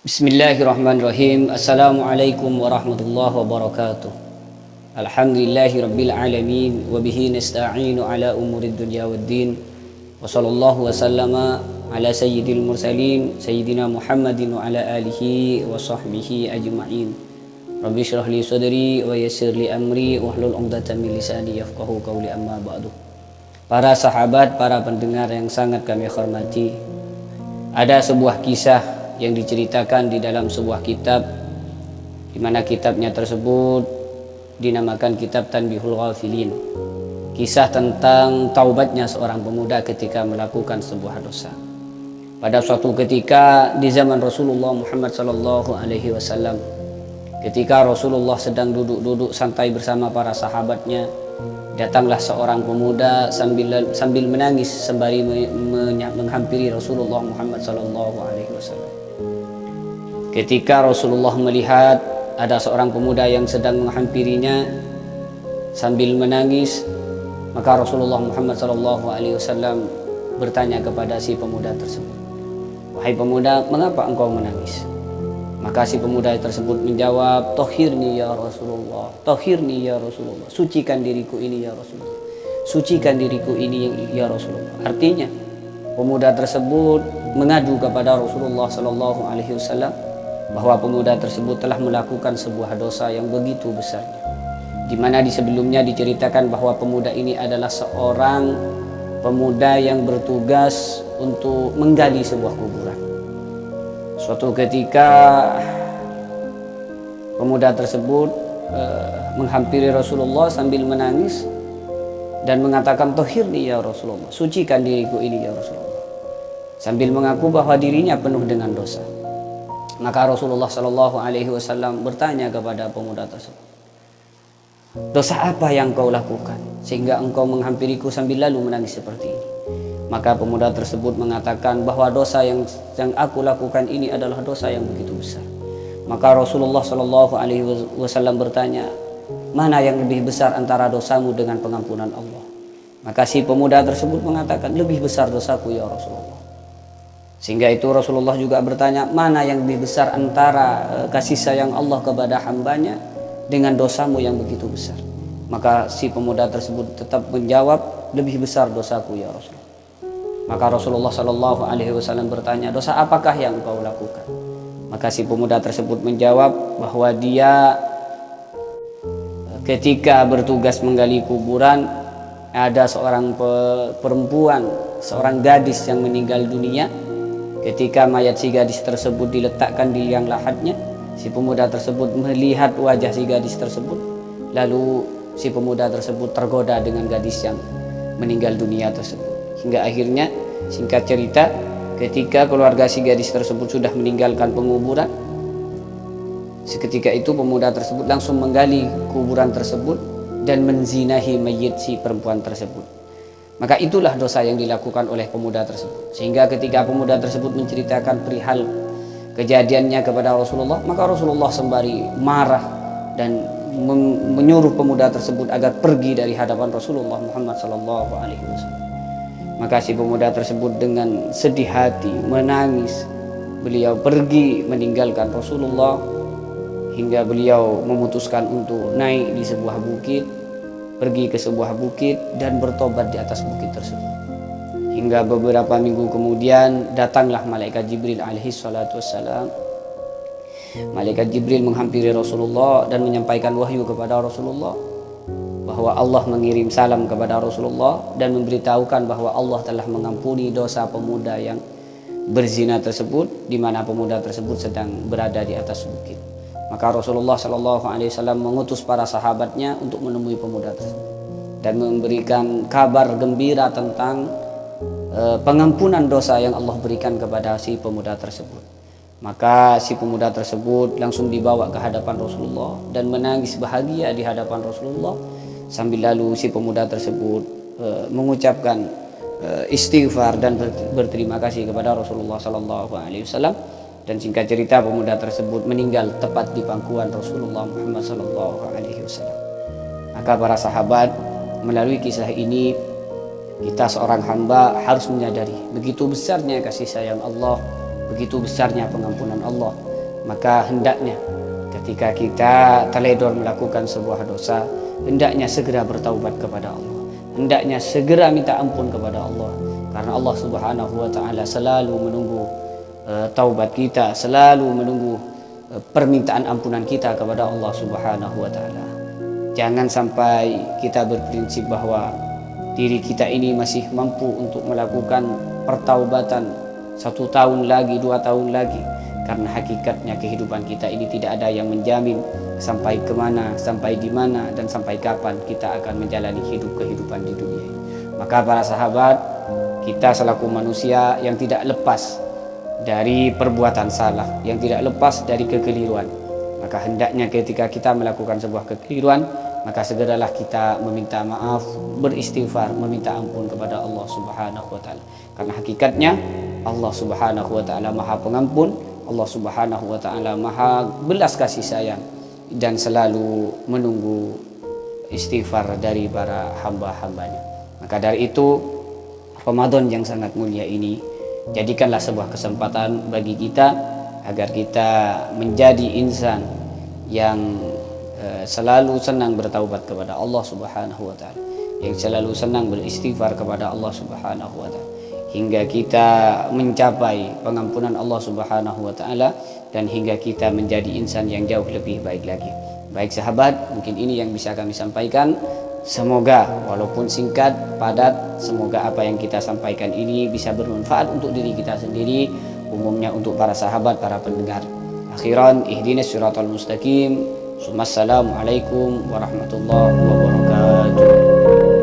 Bismillahirrahmanirrahim. Assalamualaikum warahmatullahi wabarakatuh. Alhamdulillahi rabbil alamin wa bihi nasta'inu ala umurid dunya waddin. Wa sallallahu wa sallama ala sayyidil mursalin sayyidina Muhammadin wa ala alihi wa sahbihi ajma'in. Rabbi shrah li sadri wa yassir li amri wahlul 'uqdatam min lisani yafqahu qawli, amma ba'du. Para sahabat, para pendengar yang sangat kami hormati, ada sebuah kisah yang diceritakan di dalam sebuah kitab, di mana kitabnya tersebut dinamakan Kitab Tanbihul Ghafilin. Kisah tentang taubatnya seorang pemuda ketika melakukan sebuah dosa. Pada suatu ketika di zaman Rasulullah Muhammad SAW, ketika Rasulullah sedang duduk-duduk santai bersama para sahabatnya, datanglah seorang pemuda sambil menangis sembari menghampiri Rasulullah Muhammad SAW. Ketika Rasulullah melihat ada seorang pemuda yang sedang menghampirinya sambil menangis, maka Rasulullah Muhammad SAW bertanya kepada si pemuda tersebut, "Wahai pemuda, mengapa engkau menangis?" Maka si pemuda tersebut menjawab, "Tahhirni ya Rasulullah, tahhirni ya Rasulullah, sucikan diriku ini ya Rasulullah, sucikan diriku ini ya Rasulullah." Artinya pemuda tersebut mengadu kepada Rasulullah SAW bahwa pemuda tersebut telah melakukan sebuah dosa yang begitu besarnya, di mana di sebelumnya diceritakan bahwa pemuda ini adalah seorang pemuda yang bertugas untuk menggali sebuah kuburan. Suatu ketika pemuda tersebut menghampiri Rasulullah sambil menangis dan mengatakan, "Tahhirni ya Rasulullah, sucikan diriku ini ya Rasulullah," sambil mengaku bahwa dirinya penuh dengan dosa. Maka Rasulullah SAW bertanya kepada pemuda tersebut, "Dosa apa yang kau lakukan sehingga engkau menghampiriku sambil lalu menangis seperti ini?" Maka pemuda tersebut mengatakan bahwa dosa yang aku lakukan ini adalah dosa yang begitu besar. Maka Rasulullah SAW bertanya, "Mana yang lebih besar antara dosamu dengan pengampunan Allah?" Maka si pemuda tersebut mengatakan, "Lebih besar dosaku ya Rasulullah." Sehingga itu Rasulullah juga bertanya, "Mana yang lebih besar antara kasih sayang Allah kepada hambanya dengan dosamu yang begitu besar?" Maka si pemuda tersebut tetap menjawab, "Lebih besar dosaku ya Rasulullah." Maka Rasulullah SAW bertanya, "Dosa apakah yang kau lakukan?" Maka si pemuda tersebut menjawab bahwa dia ketika bertugas menggali kuburan, ada seorang perempuan, seorang gadis yang meninggal dunia. Ketika mayat si gadis tersebut diletakkan di liang lahatnya, si pemuda tersebut melihat wajah si gadis tersebut. Lalu si pemuda tersebut tergoda dengan gadis yang meninggal dunia tersebut. Hingga akhirnya, singkat cerita, ketika keluarga si gadis tersebut sudah meninggalkan penguburan, seketika itu pemuda tersebut langsung menggali kuburan tersebut dan menzinahi mayit si perempuan tersebut. Maka itulah dosa yang dilakukan oleh pemuda tersebut. Sehingga ketika pemuda tersebut menceritakan perihal kejadiannya kepada Rasulullah, maka Rasulullah sembari marah dan menyuruh pemuda tersebut agar pergi dari hadapan Rasulullah Muhammad SAW. Maka si pemuda tersebut dengan sedih hati menangis. Beliau pergi meninggalkan Rasulullah hingga beliau memutuskan untuk naik di sebuah bukit, pergi ke sebuah bukit dan bertobat di atas bukit tersebut. Hingga beberapa minggu kemudian datanglah malaikat Jibril alaihi salatu wassalam. Malaikat Jibril menghampiri Rasulullah dan menyampaikan wahyu kepada Rasulullah bahwa Allah mengirim salam kepada Rasulullah dan memberitahukan bahwa Allah telah mengampuni dosa pemuda yang berzina tersebut, di mana pemuda tersebut sedang berada di atas bukit. Maka Rasulullah SAW mengutus para sahabatnya untuk menemui pemuda tersebut dan memberikan kabar gembira tentang pengampunan dosa yang Allah berikan kepada si pemuda tersebut. Maka si pemuda tersebut langsung dibawa ke hadapan Rasulullah dan menangis bahagia di hadapan Rasulullah, sambil lalu si pemuda tersebut mengucapkan istighfar dan berterima kasih kepada Rasulullah SAW. Dan singkat cerita, pemuda tersebut meninggal tepat di pangkuan Rasulullah Muhammad SAW. Maka para sahabat, melalui kisah ini kita seorang hamba harus menyadari begitu besarnya kasih sayang Allah, begitu besarnya pengampunan Allah, Maka hendaknya ketika kita teledor melakukan sebuah dosa, hendaknya segera bertaubat kepada Allah, hendaknya segera minta ampun kepada Allah, karena Allah Subhanahu wa taala selalu menunggu taubat kita, selalu menunggu permintaan ampunan kita kepada Allah Subhanahu wa taala. Jangan sampai kita berprinsip bahwa diri kita ini masih mampu untuk melakukan pertaubatan 1 tahun lagi, 2 tahun lagi, karena hakikatnya kehidupan kita ini tidak ada yang menjamin sampai kemana, sampai di mana, dan sampai kapan kita akan menjalani kehidupan di dunia ini. Maka para sahabat, kita selaku manusia yang tidak lepas dari perbuatan salah, yang tidak lepas dari kekeliruan, maka hendaknya ketika kita melakukan sebuah kekeliruan, maka segeralah kita meminta maaf, beristighfar, meminta ampun kepada Allah Subhanahu wa taala. Karena hakikatnya Allah Subhanahu wa taala Maha Pengampun, Allah Subhanahu wa taala Maha belas kasih sayang, dan selalu menunggu istighfar dari para hamba-hambanya. Maka dari itu, Ramadan yang sangat mulia ini jadikanlah sebuah kesempatan bagi kita agar kita menjadi insan yang selalu senang bertaubat kepada Allah Subhanahu wa taala, yang selalu senang beristighfar kepada Allah Subhanahu wa taala, hingga kita mencapai pengampunan Allah Subhanahu wa taala, dan hingga kita menjadi insan yang jauh lebih baik lagi. Baik sahabat, mungkin ini yang bisa kami sampaikan. Semoga walaupun singkat, padat, semoga apa yang kita sampaikan ini bisa bermanfaat untuk diri kita sendiri, umumnya untuk para sahabat, para pendengar. Akhiran, ihdinas siratal mustaqim. Assalamualaikum warahmatullahi wabarakatuh.